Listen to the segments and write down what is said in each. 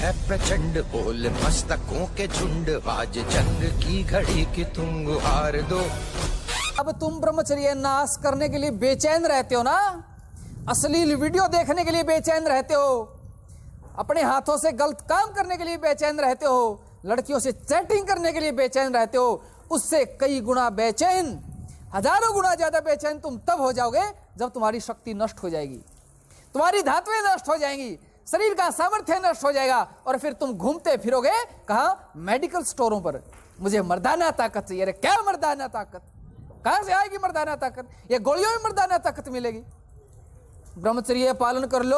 है प्रचंड, बोल मस्तकों के झुंड, आज जंग की घड़ी की तुम गुहार दो। अब तुम ब्रह्मचर्य नाश करने के लिए बेचैन रहते हो ना, अश्लील वीडियो देखने के लिए बेचैन रहते हो, अपने हाथों से गलत काम करने के लिए बेचैन रहते हो, लड़कियों से चैटिंग करने के लिए बेचैन रहते हो, उससे कई गुना बेचैन, हजारों गुना ज्यादा बेचैन तुम तब हो जाओगे जब तुम्हारी शक्ति नष्ट हो जाएगी, तुम्हारी धातुएं नष्ट हो जाएंगी, शरीर का सामर्थ्य नष्ट हो जाएगा और फिर तुम घूमते फिरोगे कहां? मेडिकल स्टोरों पर। मुझे मर्दाना ताकत चाहिए। अरे क्या मर्दाना ताकत? कहां से आएगी मर्दाना ताकत? ये गोलियों में मर्दाना ताकत मिलेगी? ब्रह्मचर्य पालन कर लो,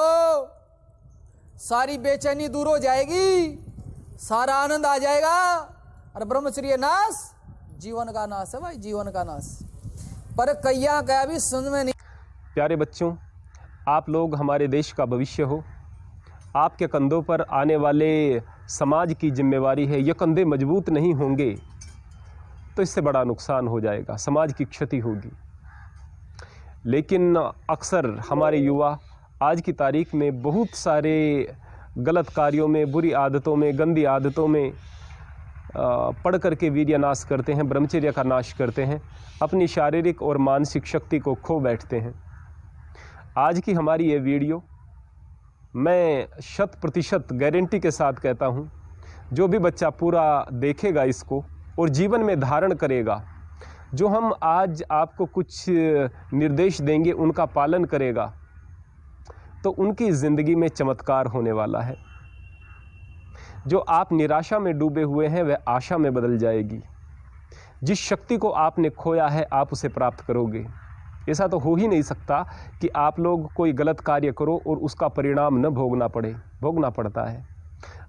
सारी बेचैनी दूर हो जाएगी, सारा आनंद आ जाएगा। और ब्रह्मचर्य नाश जीवन का नाश है भाई, जीवन का नाश। पर कैया क्या भी सुन में नहीं। प्यारे बच्चों, आप लोग हमारे देश का भविष्य हो, आपके कंधों पर आने वाले समाज की जिम्मेवारी है। ये कंधे मजबूत नहीं होंगे तो इससे बड़ा नुकसान हो जाएगा, समाज की क्षति होगी। लेकिन अक्सर हमारे युवा आज की तारीख में बहुत सारे गलत कार्यों में, बुरी आदतों में, गंदी आदतों में पढ़ करके वीर्य नाश करते हैं, ब्रह्मचर्य का नाश करते हैं, अपनी शारीरिक और मानसिक शक्ति को खो बैठते हैं। आज की हमारी ये वीडियो मैं 100% गारंटी के साथ कहता हूँ, जो भी बच्चा पूरा देखेगा इसको और जीवन में धारण करेगा, जो हम आज आपको कुछ निर्देश देंगे उनका पालन करेगा, तो उनकी ज़िंदगी में चमत्कार होने वाला है। जो आप निराशा में डूबे हुए हैं वह आशा में बदल जाएगी। जिस शक्ति को आपने खोया है आप उसे प्राप्त करोगे। ऐसा तो हो ही नहीं सकता कि आप लोग कोई गलत कार्य करो और उसका परिणाम न भोगना पड़े। भोगना पड़ता है।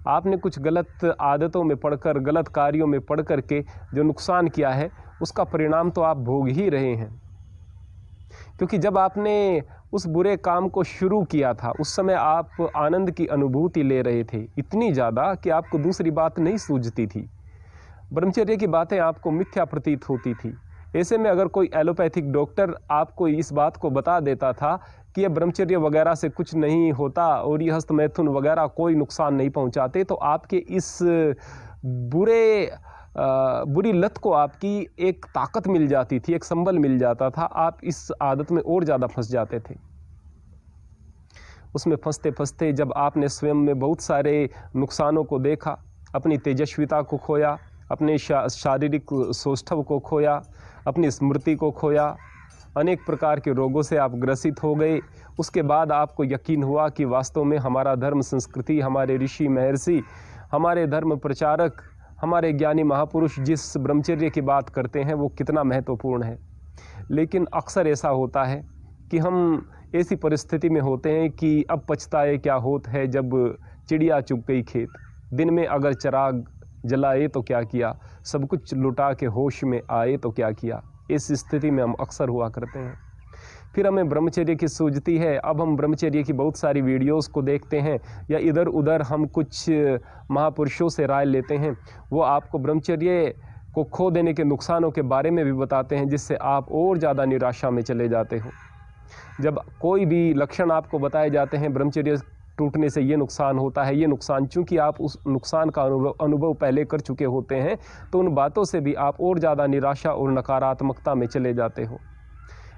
आपने कुछ गलत आदतों में पढ़कर, गलत कार्यों में पढ़ करके जो नुकसान किया है उसका परिणाम तो आप भोग ही रहे हैं। क्योंकि जब आपने उस बुरे काम को शुरू किया था उस समय आप आनंद की अनुभूति ले रहे थे, इतनी ज़्यादा कि आपको दूसरी बात नहीं सूझती थी। ब्रह्मचर्य की बातें आपको मिथ्या प्रतीत होती थी। ऐसे में अगर कोई एलोपैथिक डॉक्टर आपको इस बात को बता देता था कि ये ब्रह्मचर्य वगैरह से कुछ नहीं होता और ये हस्त मैथुन वगैरह कोई नुकसान नहीं पहुंचाते, तो आपके इस बुरी लत को आपकी एक ताकत मिल जाती थी, एक संबल मिल जाता था। आप इस आदत में और ज़्यादा फंस जाते थे। उसमें फंसते फंसते जब आपने स्वयं में बहुत सारे नुकसानों को देखा, अपनी तेजस्विता को खोया, अपने शारीरिक सौष्ठव को खोया, अपनी स्मृति को खोया, अनेक प्रकार के रोगों से आप ग्रसित हो गए, उसके बाद आपको यकीन हुआ कि वास्तव में हमारा धर्म, संस्कृति, हमारे ऋषि महर्षि, हमारे धर्म प्रचारक, हमारे ज्ञानी महापुरुष जिस ब्रह्मचर्य की बात करते हैं वो कितना महत्वपूर्ण है। लेकिन अक्सर ऐसा होता है कि हम ऐसी परिस्थिति में होते हैं कि अब पछताए क्या होत है जब चिड़िया चुग गई खेत। दिन में अगर चिराग जलाए तो क्या किया, सब कुछ लुटा के होश में आए तो क्या किया। इस स्थिति में हम अक्सर हुआ करते हैं। फिर हमें ब्रह्मचर्य की सूझती है। अब हम ब्रह्मचर्य की बहुत सारी वीडियोस को देखते हैं या इधर उधर हम कुछ महापुरुषों से राय लेते हैं, वो आपको ब्रह्मचर्य को खो देने के नुकसानों के बारे में भी बताते हैं, जिससे आप और ज़्यादा निराशा में चले जाते हो। जब कोई भी लक्षण आपको बताए जाते हैं ब्रह्मचर्य टूटने से ये नुकसान होता है, ये नुकसान, चूंकि आप उस नुकसान का अनुभव पहले कर चुके होते हैं, तो उन बातों से भी आप और ज़्यादा निराशा और नकारात्मकता में चले जाते हो।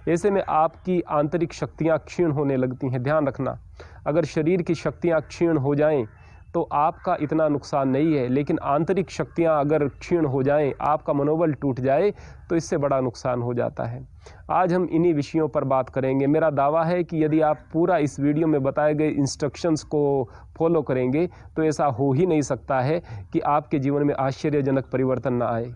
ऐसे में आपकी आंतरिक शक्तियाँ क्षीण होने लगती हैं। ध्यान रखना, अगर शरीर की शक्तियाँ क्षीण हो जाएं तो आपका इतना नुकसान नहीं है, लेकिन आंतरिक शक्तियाँ अगर क्षीण हो जाएं, आपका मनोबल टूट जाए, तो इससे बड़ा नुकसान हो जाता है। आज हम इन्हीं विषयों पर बात करेंगे। मेरा दावा है कि यदि आप पूरा इस वीडियो में बताए गए इंस्ट्रक्शंस को फॉलो करेंगे तो ऐसा हो ही नहीं सकता है कि आपके जीवन में आश्चर्यजनक परिवर्तन ना आए।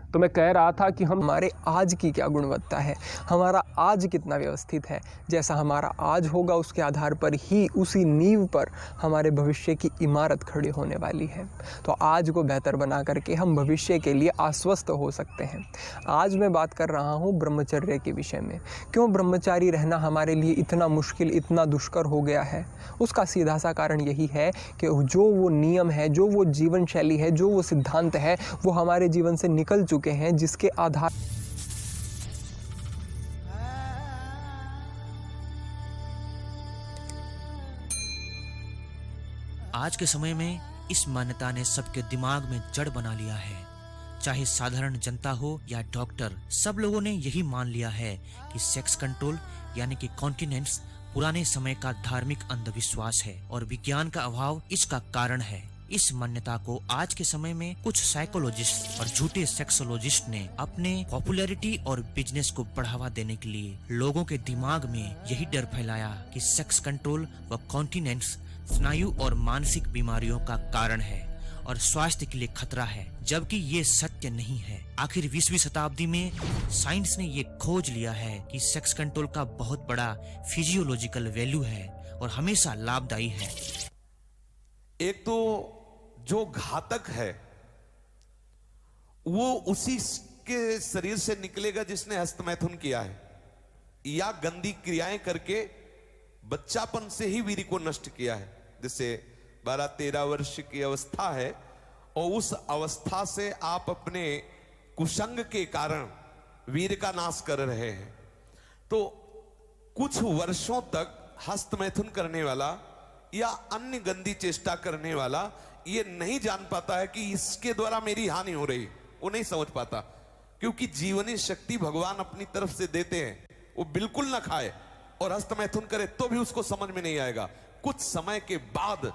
तो मैं कह रहा था कि हमारे आज की क्या गुणवत्ता है, हमारा आज कितना व्यवस्थित है। जैसा हमारा आज होगा उसके आधार पर ही, उसी नींव पर हमारे भविष्य की इमारत खड़ी होने वाली है। तो आज को बेहतर बना करके हम भविष्य के लिए आश्वस्त हो सकते हैं। आज मैं बात कर रहा हूँ ब्रह्मचर्य के विषय में। क्यों ब्रह्मचारी रहना हमारे लिए इतना मुश्किल, इतना दुष्कर हो गया है? उसका सीधा सा कारण यही है कि जो वो नियम है, जो वो जीवन शैली है, जो वो सिद्धांत है, वो हमारे जीवन से निकल चुके हैं, जिसके आधार आज के समय में इस मान्यता ने सबके दिमाग में जड़ बना लिया है। चाहे साधारण जनता हो या डॉक्टर, सब लोगों ने यही मान लिया है कि सेक्स कंट्रोल यानी कि कॉन्टिनेंस पुराने समय का धार्मिक अंधविश्वास है और विज्ञान का अभाव इसका कारण है। इस मान्यता को आज के समय में कुछ साइकोलॉजिस्ट और झूठे सेक्सोलॉजिस्ट ने अपने पॉपुलैरिटी और बिजनेस को बढ़ावा देने के लिए लोगों के दिमाग में यही डर फैलाया कि सेक्स कंट्रोल व कॉन्टिनेंस स्नायु और मानसिक बीमारियों का कारण है और स्वास्थ्य के लिए खतरा है, जबकि ये सत्य नहीं है। आखिर 20वीं शताब्दी में साइंस ने ये खोज लिया है कि सेक्स कंट्रोल का बहुत बड़ा फिजियोलॉजिकल वैल्यू है और हमेशा लाभदायी है। एक तो जो घातक है वो उसी के शरीर से निकलेगा जिसने हस्तमैथुन किया है या गंदी क्रियाएं करके बच्चापन से ही वीर्य को नष्ट किया है। जैसे 12-13 वर्ष की अवस्था है और उस अवस्था से आप अपने कुसंग के कारण वीर्य का नाश कर रहे हैं, तो कुछ वर्षों तक हस्तमैथुन करने वाला या अन्य गंदी चेष्टा करने वाला ये नहीं जान पाता है कि इसके द्वारा मेरी हानि हो रही, वो नहीं समझ पाता, क्योंकि जीवनी शक्ति भगवान अपनी तरफ से देते हैं। वो बिल्कुल ना खाए और हस्तमैथुन करे तो भी उसको समझ में नहीं आएगा। कुछ समय के बाद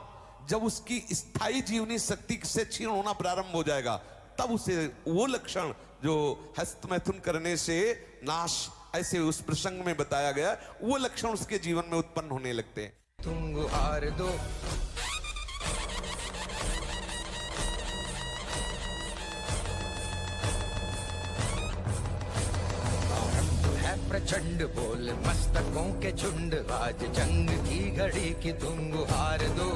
जब उसकी स्थायी जीवनी शक्ति से क्षीण होना प्रारंभ हो जाएगा, तब उसे वो लक्षण जो हस्तमैथुन करने से नाश ऐसे उस प्रसंग में बताया गया, वो लक्षण उसके जीवन में उत्पन्न होने लगते हैं। तुम गुहार दो, प्रचंड बोल मस्तकों के झुंड, आज जंग की घड़ी की तुम गुहार दो।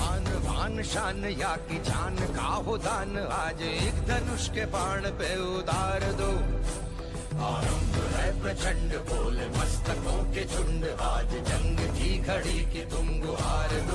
आन बान शान या की जान का हो दान, आज एक धनुष के बाण पे उतार दो। आरंभ है प्रचंड बोल मस्तकों के झुंड, आज जंग की घड़ी की तुम गुहार दो।